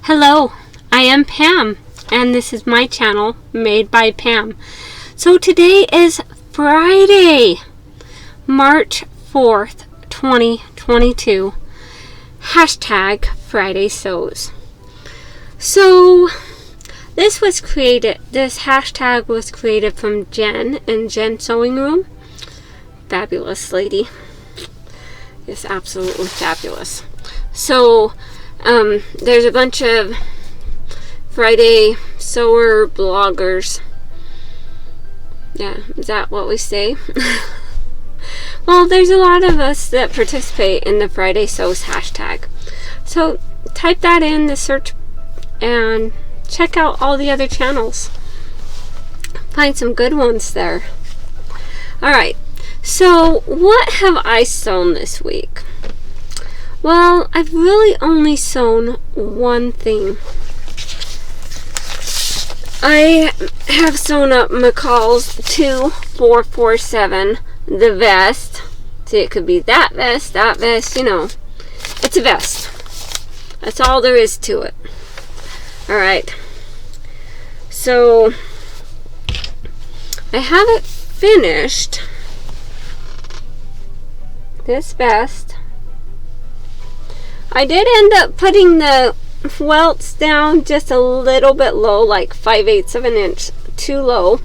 Hello, I am Pam, and this is my channel, Made by Pam. So today is Friday, March 4th, 2022. Hashtag Friday Sews. So this hashtag was created from Jen in Jen Sewing Room. Fabulous lady. It's absolutely fabulous. So there's a bunch of Friday sewer bloggers. Yeah, is that what we say? Well, there's a lot of us that participate in the Friday Sews hashtag. So type that in the search and check out all the other channels. Find some good ones there. Alright, so what have I sewn this week? Well, I've really only sewn one thing. I have sewn up McCall's 2447, the vest. See, it could be that vest, you know. It's a vest. That's all there is to it. Alright. So, I have it finished. This vest. I did end up putting the welts down just a little bit low, like 5/8 of an inch too low,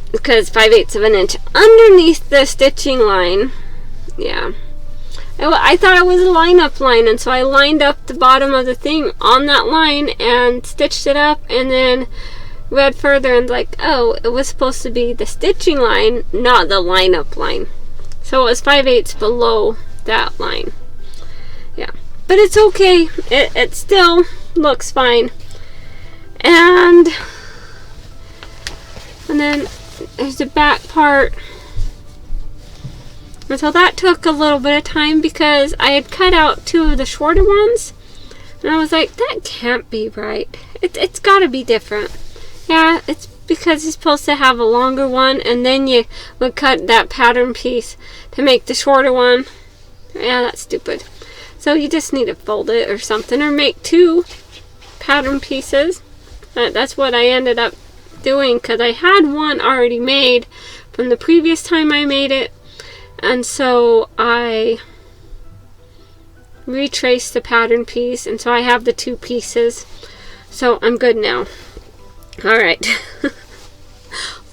because 5/8 of an inch underneath the stitching line. Yeah, I thought it was a line-up line, and so I lined up the bottom of the thing on that line and stitched it up, and then read further and like, oh, it was supposed to be the stitching line, not the line-up line. So it was 5/8 below that line. Yeah, but it's okay. It still looks fine. And then there's the back part. And so that took a little bit of time because I had cut out two of the shorter ones. And I was like, that can't be right. It's got to be different. Yeah, it's because you're supposed to have a longer one, and then you would cut that pattern piece to make the shorter one. Yeah, that's stupid. So you just need to fold it or something, or make two pattern pieces. That's what I ended up doing, because I had one already made from the previous time I made it, and so I retraced the pattern piece, and so I have the two pieces. So I'm good now. Alright.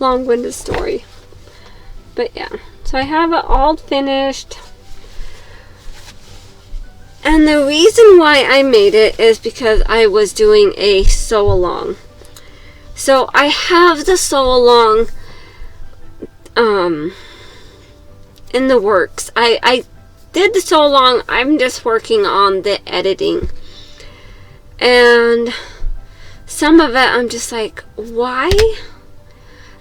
Long-winded story. But yeah, so I have it all finished. And the reason why I made it is because I was doing a sew-along. So I have the sew-along in the works. I did the sew-along. I'm just working on the editing. And some of it I'm just like, why?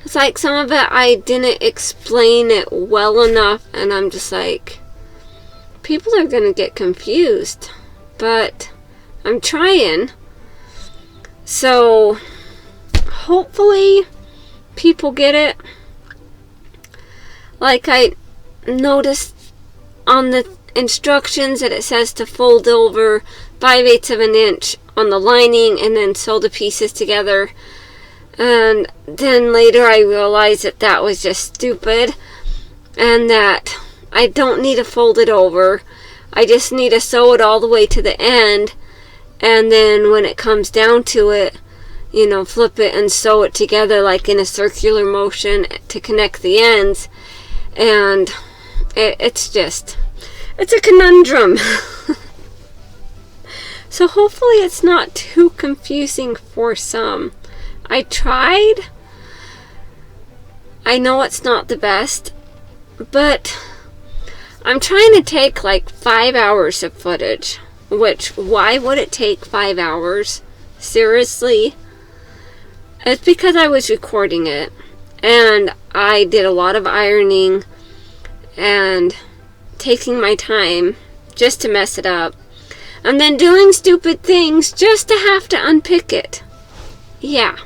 It's like some of it I didn't explain it well enough, and I'm just like, people are going to get confused, but I'm trying. So hopefully people get it. Like, I noticed on the instructions that it says to fold over 5/8 of an inch on the lining and then sew the pieces together. And then later I realized that that was just stupid, and that I don't need to fold it over. I just need to sew it all the way to the end, and then when it comes down to it, you know, flip it and sew it together like in a circular motion to connect the ends. And it's a conundrum. So hopefully it's not too confusing for some. I tried. I know it's not the best, but I'm trying to take like 5 hours of footage, which, why would it take 5 hours? Seriously? It's because I was recording it, and I did a lot of ironing and taking my time just to mess it up, and then doing stupid things just to have to unpick it. Yeah.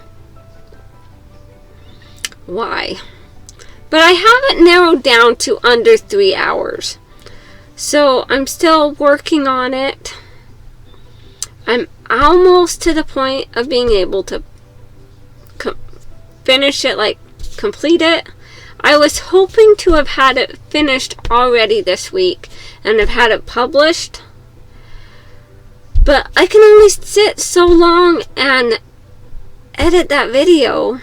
Why? But I have it narrowed down to under 3 hours. So I'm still working on it. I'm almost to the point of being able to finish it, like complete it. I was hoping to have had it finished already this week and have had it published. But I can only sit so long and edit that video.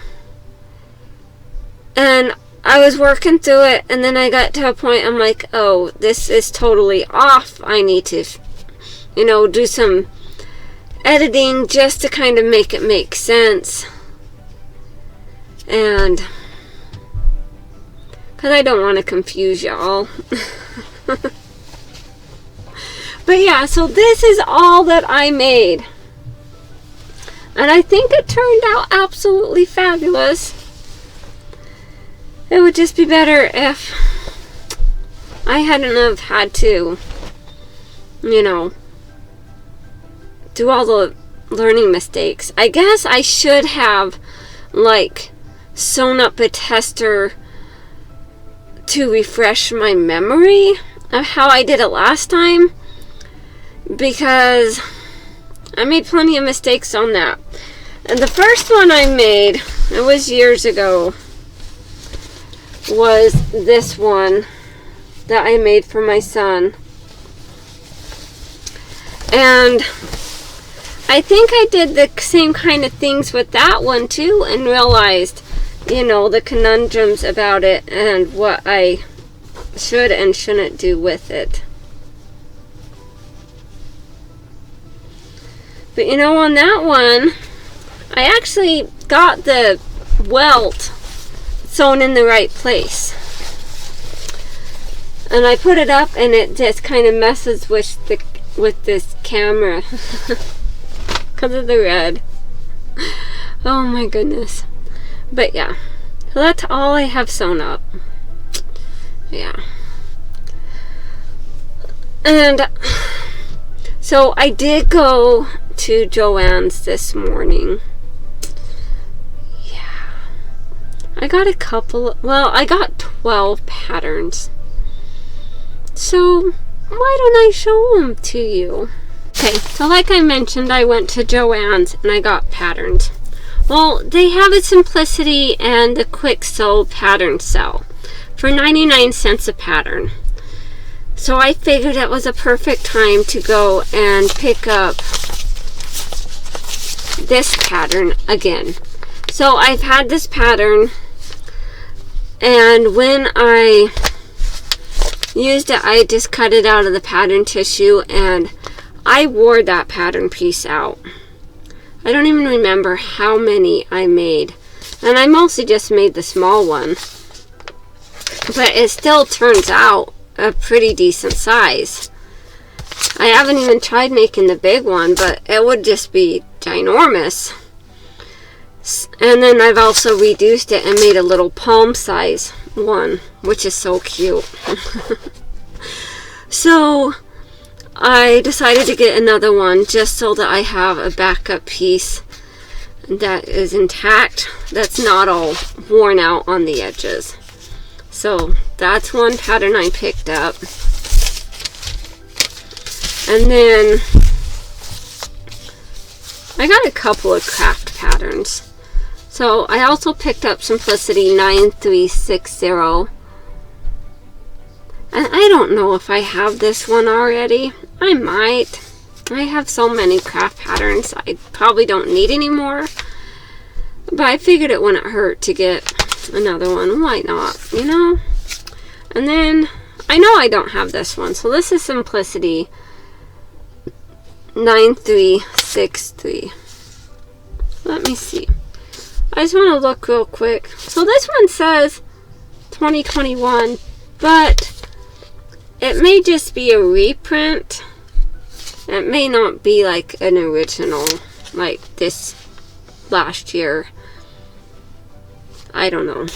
And I was working through it, and then I got to a point I'm like, oh, this is totally off. I need to, do some editing just to kind of make it make sense. And because I don't want to confuse y'all. But yeah, so this is all that I made. And I think it turned out absolutely fabulous. It would just be better if I hadn't have had to, do all the learning mistakes. I guess I should have, sewn up a tester to refresh my memory of how I did it last time, because I made plenty of mistakes on that. And the first one I made, it was years ago, was this one that I made for my son. And I think I did the same kind of things with that one too, and realized, the conundrums about it and what I should and shouldn't do with it. But on that one, I actually got the welt sewn in the right place. And I put it up, and it just kind of messes with this camera because of the red. Oh my goodness. But yeah, so that's all I have sewn up. Yeah. And so I did go to JoAnn's this morning. Yeah. I got I got 12 patterns. So why don't I show them to you? Okay, so like I mentioned, I went to JoAnn's and I got patterns. Well, they have a Simplicity and the Quick Sew pattern sale for 99 cents a pattern. So I figured it was a perfect time to go and pick up this pattern again. So I've had this pattern, and when I used it, I just cut it out of the pattern tissue, and I wore that pattern piece out. I don't even remember how many I made, and I mostly just made the small one, but it still turns out a pretty decent size. I haven't even tried making the big one, but it would just be ginormous. And then I've also reduced it and made a little palm size one, which is so cute. So I decided to get another one just so that I have a backup piece that is intact, that's not all worn out on the edges. So that's one pattern I picked up. And then I got a couple of craft patterns. So I also picked up Simplicity 9360. And I don't know if I have this one already. I might. I have so many craft patterns, I probably don't need any more. But I figured it wouldn't hurt to get another one. Why not, And then, I know I don't have this one. So this is Simplicity 9363. Let me see. I just want to look real quick. So this one says 2021, but it may just be a reprint. It may not be like an original, like this last year. I don't know.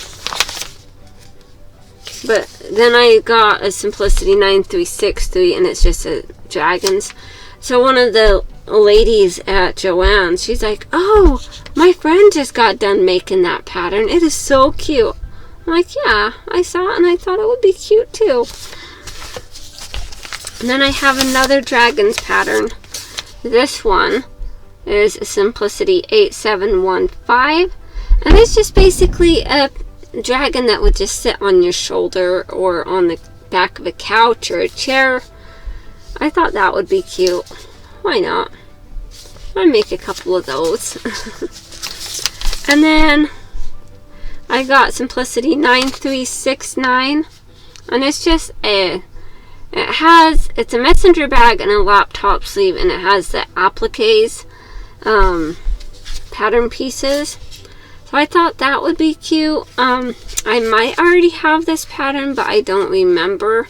But then I got a Simplicity 9363, and it's just a dragons. So one of the ladies at JoAnn, she's like, oh, my friend just got done making that pattern. It is so cute. I'm like, yeah, I saw it and I thought it would be cute too. And then I have another dragons pattern. This one is Simplicity 8715. And it's just basically a dragon that would just sit on your shoulder or on the back of a couch or a chair. I thought that would be cute. Why not? I'll make a couple of those. And then I got Simplicity 9369. And it's just it's a messenger bag and a laptop sleeve, and it has the appliques pattern pieces. So I thought that would be cute. I might already have this pattern, but I don't remember.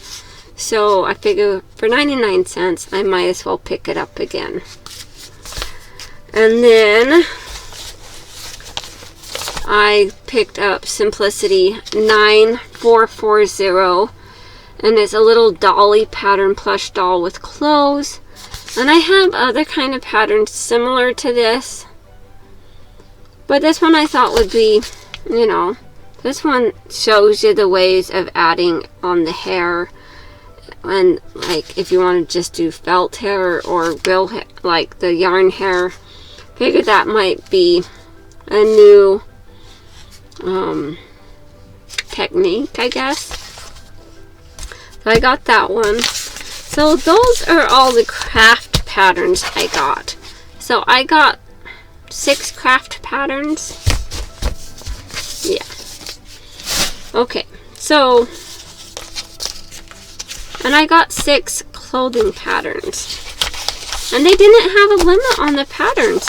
So I figure for 99 cents, I might as well pick it up again. And then I picked up Simplicity 9440. And it's a little dolly pattern plush doll with clothes. And I have other kind of patterns similar to this. But this one I thought would be, you know, this one shows you the ways of adding on the hair. And like if you want to just do felt hair or real hair, like the yarn hair. Figured that might be a new technique, I guess. So I got that one. So those are all the craft patterns I got. So I got 6 craft patterns. Yeah. Okay. So, and I got 6 clothing patterns. And they didn't have a limit on the patterns.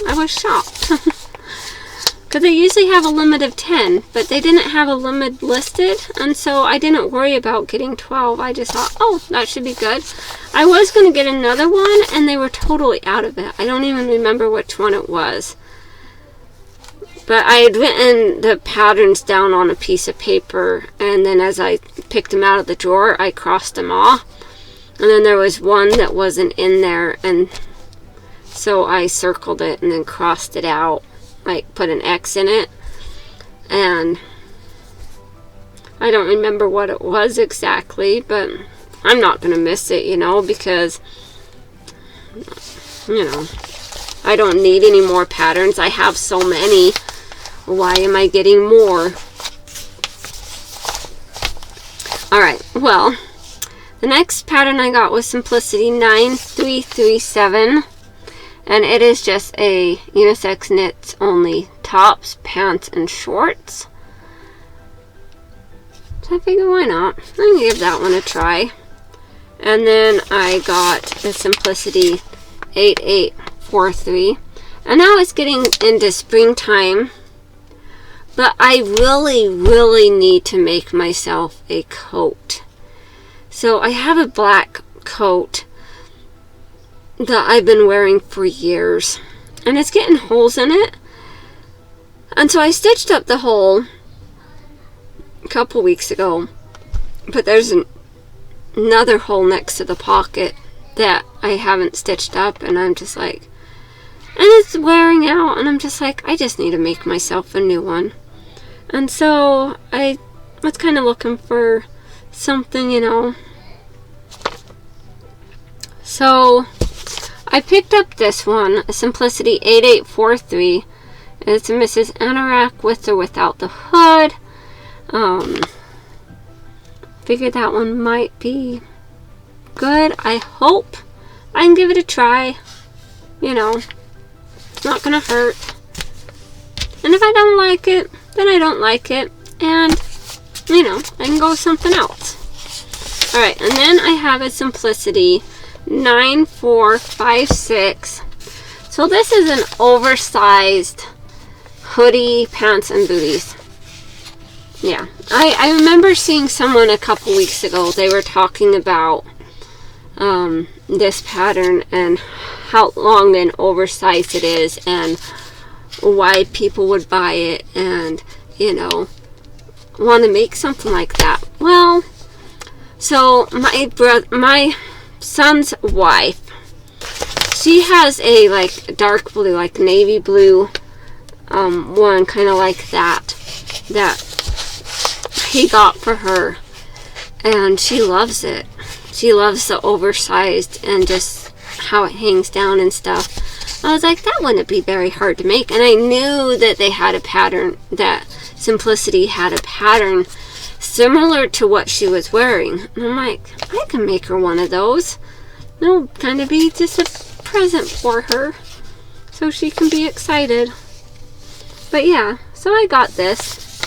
I was shocked. Because they usually have a limit of 10, but they didn't have a limit listed, and so I didn't worry about getting 12. I just thought, oh, that should be good. I was going to get another one, and they were totally out of it. I don't even remember which one it was. But I had written the patterns down on a piece of paper, and then as I picked them out of the drawer, I crossed them off. And then there was one that wasn't in there, and so I circled it and then crossed it out. Like put an X in it, and I don't remember what it was exactly, but I'm not gonna miss it, you know, because you know I don't need any more patterns. I have so many. Why am I getting more? Alright, well, the next pattern I got was Simplicity 9337. And it is just a unisex knits only tops, pants, and shorts. So I figured, why not? I'm going to give that one a try. And then I got the Simplicity 8843. And now it's getting into springtime. But I really need to make myself a coat. So I have a black coat that I've been wearing for years, and it's getting holes in it, and so I stitched up the hole a couple weeks ago, but there's another hole next to the pocket that I haven't stitched up, and I'm just like, and it's wearing out, and I'm just like, I just need to make myself a new one. And so I was kind of looking for something, you know. So I picked up this one, a Simplicity 8843. It's a Mrs. Anorak with or without the hood. Figured that one might be good. I hope I can give it a try. You know, it's not gonna hurt. And if I don't like it, then I don't like it. And, you know, I can go with something else. Alright, and then I have a Simplicity 9456. So this is an oversized hoodie, pants, and booties. Yeah, I remember seeing someone a couple weeks ago. They were talking about this pattern and how long and oversized it is and why people would buy it and, you know, want to make something like that. Well, so my son's wife, she has a like dark blue, like navy blue one, kind of like that he got for her, and she loves it. She loves the oversized and just how it hangs down and stuff. I was like, that wouldn't be very hard to make. And I knew that they had a pattern, that Simplicity had a pattern similar to what she was wearing. And I'm like, I can make her one of those. It'll kind of be just a present for her, so she can be excited. But yeah, so I got this.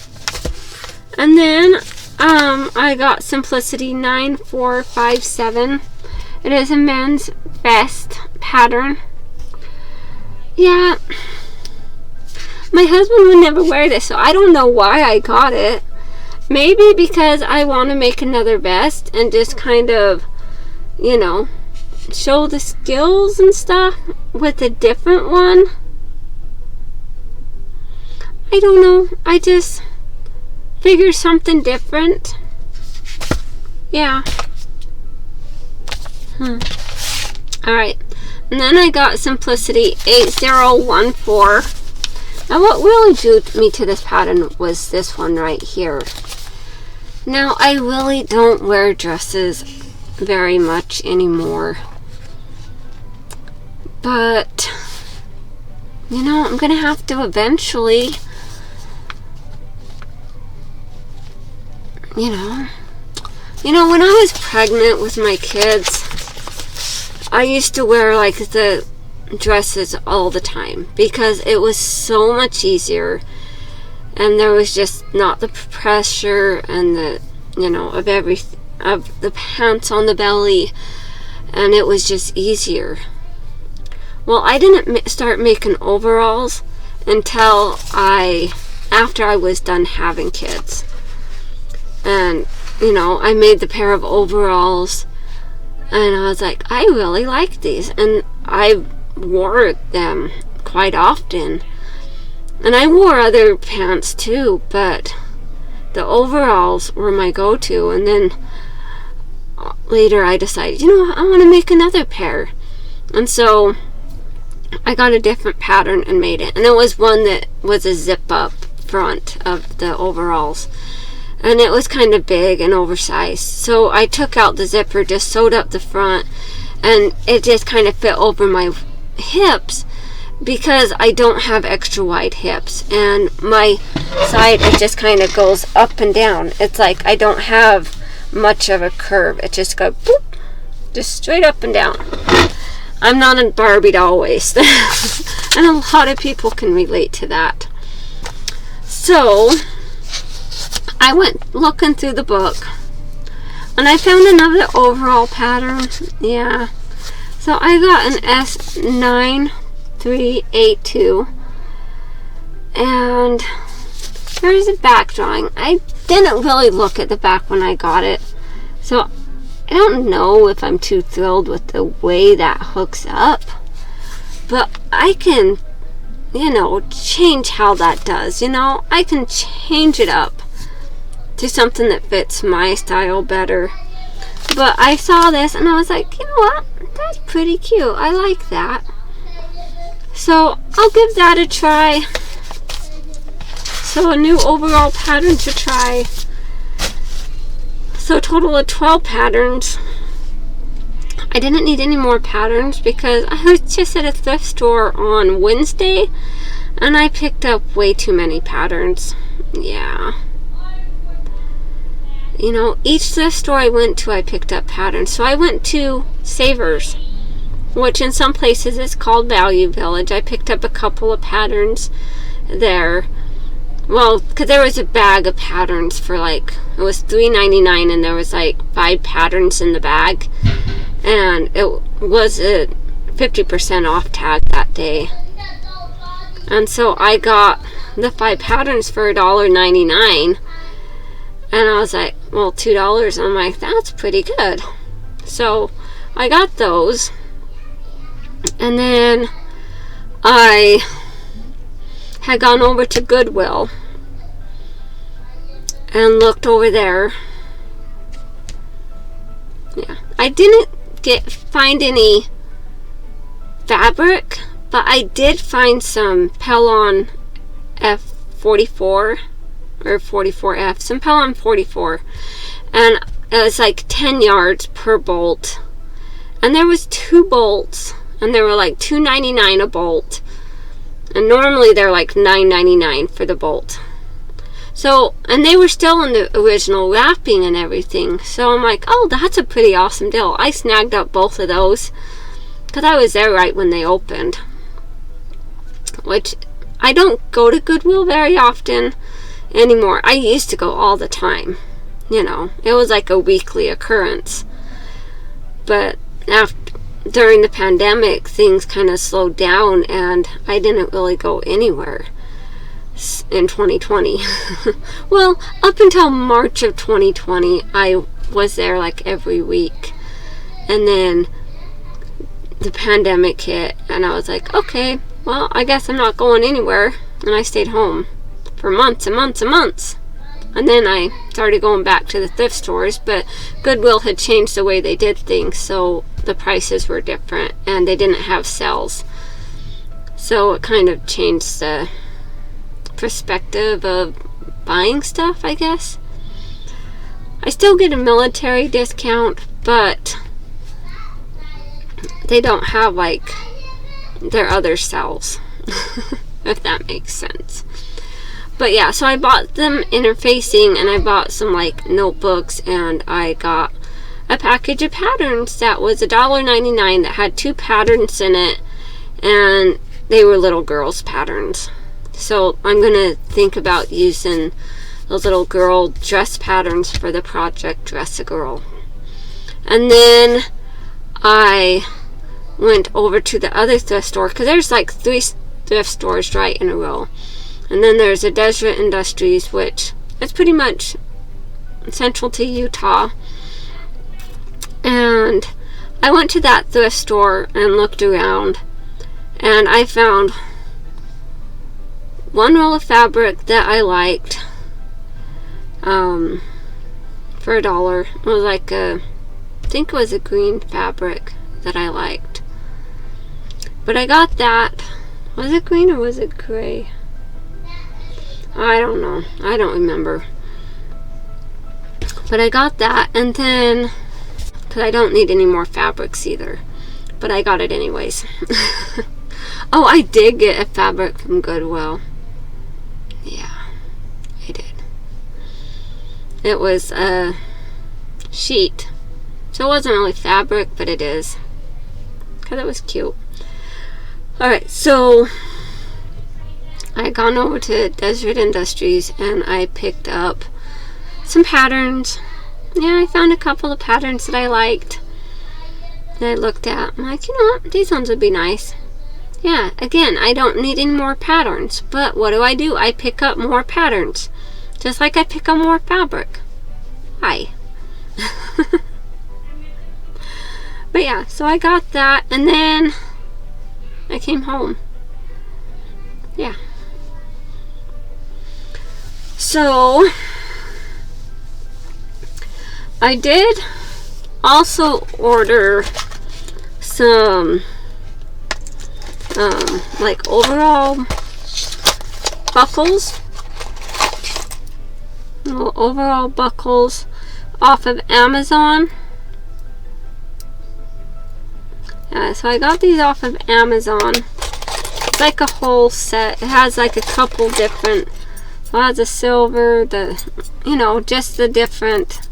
And then I got Simplicity 9457. It is a men's vest pattern. Yeah, my husband would never wear this, so I don't know why I got it. Maybe because I want to make another vest and just kind of, you know, show the skills and stuff with a different one. I don't know. I just figured something different. Yeah. Alright. And then I got Simplicity 8014. Now what really drew me to this pattern was this one right here. Now I really don't wear dresses very much anymore. But, you know, I'm going to have to eventually, you know, when I was pregnant with my kids, I used to wear like the dresses all the time because it was so much easier, and there was just not the pressure and the, you know, of everything, of the pants on the belly, and it was just easier. Well, I didn't start making overalls until after I was done having kids. And, you know, I made the pair of overalls, and I was like, I really like these. And I wore them quite often. And I wore other pants too, but the overalls were my go-to. And then later I decided, you know, I want to make another pair. And so I got a different pattern and made it. And it was one that was a zip-up front of the overalls. And it was kind of big and oversized. So I took out the zipper, just sewed up the front, and it just kind of fit over my hips because I don't have extra wide hips. And my side, it just kind of goes up and down. It's like I don't have much of a curve. It just goes boop, just straight up and down. I'm not a Barbie doll waist. And a lot of people can relate to that. So I went looking through the book and I found another overall pattern. Yeah. So I got an S9382. And there's a back drawing. I didn't really look at the back when I got it. So I don't know if I'm too thrilled with the way that hooks up. But I can, you know, change how that does. You know, I can change it up to something that fits my style better. But I saw this and I was like, you know what? That's pretty cute. I like that. So I'll give that a try. So a new overall pattern to try. So a total of 12 patterns. I didn't need any more patterns because I was just at a thrift store on Wednesday and I picked up way too many patterns. Yeah. You know, each thrift store I went to, I picked up patterns. So I went to Savers, which in some places is called Value Village. I picked up a couple of patterns there. Well, because there was a bag of patterns for like, it was $3.99 and there was like 5 patterns in the bag. And it was a 50% off tag that day. And so I got the 5 patterns for $1.99. And I was like, well, $2. I'm like, that's pretty good. So I got those. And then I had gone over to Goodwill and looked over there. Yeah, I didn't find any fabric, but I did find some Pellon F44 or 44F, some Pellon 44, and it was like 10 yards per bolt, and there was 2 bolts, and they were like $2.99 a bolt, and normally they're like $9.99 for the bolt. So, and they were still in the original wrapping and everything. So I'm like, oh, that's a pretty awesome deal. I snagged up both of those because I was there right when they opened. Which, I don't go to Goodwill very often anymore. I used to go all the time. You know, it was like a weekly occurrence. But during the pandemic, things kind of slowed down and I didn't really go anywhere in 2020. Well, up until March of 2020, I was there like every week. And then the pandemic hit and I was like, okay, well, I guess I'm not going anywhere. And I stayed home for months and months and months. And then I started going back to the thrift stores, but Goodwill had changed the way they did things, so the prices were different and they didn't have sales. So it kind of changed the perspective of buying stuff, I guess. I still get a military discount, but they don't have like their other sales, if that makes sense. But yeah, so I bought them interfacing, and I bought some like notebooks, and I got a package of patterns that was $1.99 that had 2 patterns in it, and they were little girls' patterns. So I'm gonna think about using those little girl dress patterns for the project Dress a Girl. And then I went over to the other thrift store, because there's like 3 thrift stores right in a row. And then there's a Desert Industries, which is pretty much central to Utah. And I went to that thrift store and looked around, and I found one roll of fabric that I liked for $1. It was like I think it was a green fabric that I liked. But I got that. Was it green or was it gray? I don't know. I don't remember. But I got that, and then, because I don't need any more fabrics either. But I got it anyways. Oh, I did get a fabric from Goodwill. Yeah, I did. It was a sheet. So it wasn't really fabric, but it is. Because it was cute. Alright, so I had gone over to Desert Industries and I picked up some patterns. Yeah, I found a couple of patterns that I liked. And I looked at. I'm like, you know what? These ones would be nice. Yeah, again, I don't need any more patterns. But what do? I pick up more patterns. Just like I pick up more fabric. Why? But yeah, so I got that. And then I came home. Yeah. So I did also order some like overall buckles, little overall buckles off of Amazon. So I got these off of Amazon. It's like a whole set. It has like a couple different, so it has a silver, you know, just the different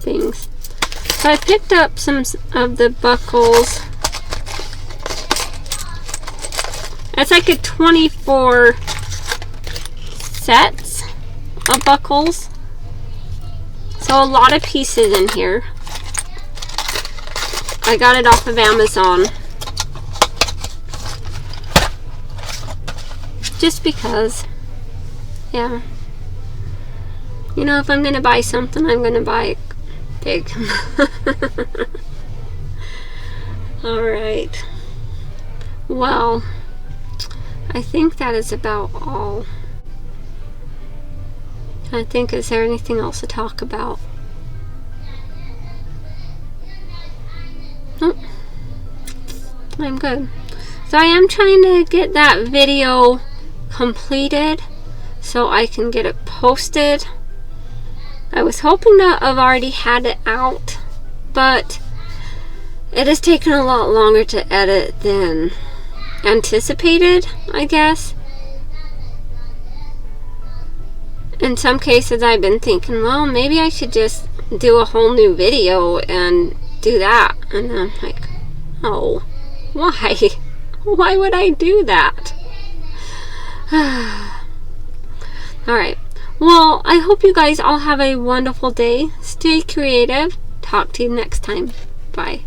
things. So I picked up some of the buckles. It's like a 24 sets of buckles. So a lot of pieces in here. I got it off of Amazon. Just because. Yeah. You know, if I'm going to buy something, I'm going to buy it big. Alright. Well, I think that is about all. I think, is there anything else to talk about? Nope. I'm good. So I am trying to get that video completed so I can get it posted. I was hoping to have already had it out but it has taken a lot longer to edit than anticipated, I guess. In some cases I've been thinking, well, maybe I should just do a whole new video and do that. And then I'm like, oh, why? Why would I do that? Alright. Well, I hope you guys all have a wonderful day. Stay creative. Talk to you next time. Bye.